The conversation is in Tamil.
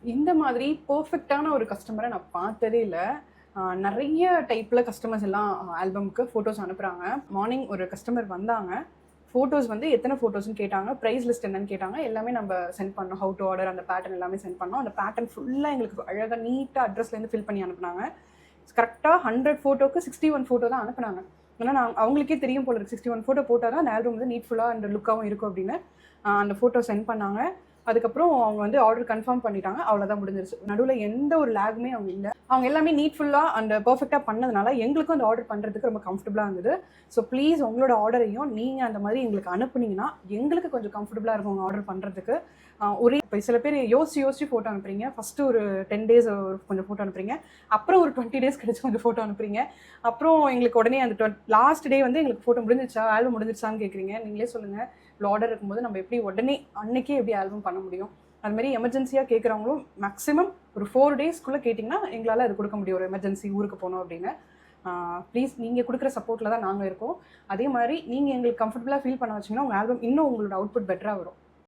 இந்த மாதிரி பெர்ஃபெக்ட்டான ஒரு கஸ்டமரை நான் பார்த்ததே இல்ல. நெறைய டைப்ல கஸ்டமர்ஸ் எல்லாம் ஆல்பம்க்கு ஃபோட்டோஸ் அனுப்புறாங்க. மார்னிங் ஒரு கஸ்டமர் வந்தாங்க. ஃபோட்டோஸ் வந்து எத்தனை ஃபோட்டோஸ்ன்னு கேட்டாங்க. பிரைஸ் லிஸ்ட் என்னன்னு கேட்டாங்க. எல்லாமே நம்ம சென்ட் பண்ணோம். ஹவ் டு ஆர்டர் அந்த பேட்டர்ன் எல்லாமே சென்ட் பண்ணோம். அந்த பேட்டர்ன் ஃபுல்லா எங்களுக்கு அழகா நீட்டா அட்ரஸ்லேருந்து ஃபில் பண்ணி அனுப்புனாங்க. கரெக்ட்டா 100 ஃபோட்டோக்கு 61 ஃபோட்டோ தான் அனுப்புனாங்க. ஏன்னா அவங்களுக்கே தெரியும் போல இருக்கு 61 ஃபோட்டோ போட்டா தான் அந்த ஆல்பம் வந்து நீட்ஃபுல்லா அண்ட் லுக்காவும் இருக்கும் அப்படின்னு. அந்த ஃபோட்டோ சென்ட் பண்ணாங்க. அதுக்கப்புறம் அவங்க வந்து ஆர்டர் கன்ஃபார்ம் பண்ணிட்டாங்க. அவ்வளோதான் முடிஞ்சிருச்சு. நடுவுல எந்த ஒரு லேகுமே அவங்க இல்ல. அவங்க எல்லாமே நீட்ஃபுல்லா அண்ட் பெர்ஃபெக்ட்டா பண்ணதுனால எங்களுக்கும் அந்த ஆர்டர் பண்றதுக்கு ரொம்ப கம்ஃபர்டபுளா இருந்தது. ஸோ ப்ளீஸ் உங்களோட ஆர்டரையும் நீங்க அந்த மாதிரி எங்களுக்கு அனுப்புனீங்கன்னா எங்களுக்கு கொஞ்சம் கம்ஃபர்டபுளா இருக்கும் உங்க ஆர்டர் பண்றதுக்கு. ஒரே இப்போ சில பேர் யோசிச்சு ஃபோட்டோ அனுப்புறீங்க. ஃபர்ஸ்ட் ஒரு 10 டேஸ் கொஞ்சம் ஃபோட்டோ அனுப்புறீங்க. அப்புறம் ஒரு 20 டேஸ் கழிச்சு கொஞ்சம் ஃபோட்டோ அனுப்புறீங்க. அப்புறம் எங்களுக்கு உடனே அந்த லாஸ்ட் டே வந்து எங்களுக்கு ஃபோட்டோ முடிஞ்சிருச்சா, ஆல்பம் முடிஞ்சிருச்சான்னு கேட்குறீங்க. நீங்களே சொல்லுங்க. ஆர்டர் இருக்கும்போது நம்ம எப்படி உடனே அன்னைக்கே எப்படி ஆல்பம் பண்ண முடியும்? அது மாதிரி எமர்ஜென்சியாக கேட்குறவங்களும் மேக்ஸிமம் ஒரு 4 டேஸ்க்குள்ளே கேட்டிங்கன்னா எங்களால் அது கொடுக்க முடியும். ஒரு எமர்ஜென்சி ஊருக்கு போனோம் அப்படின்னு. ப்ளீஸ் நீங்கள் கொடுக்குற சப்போர்ட்டில் தான் நாங்கள் இருக்கோம். அதே மாதிரி நீங்கள் எங்களுக்கு கம்ஃபர்டபுளாக ஃபீல் பண்ண வச்சிங்கன்னா உங்கள் ஆல்பம் இன்னும் உங்களோட அவுட்புட் பெட்டராக வரும்.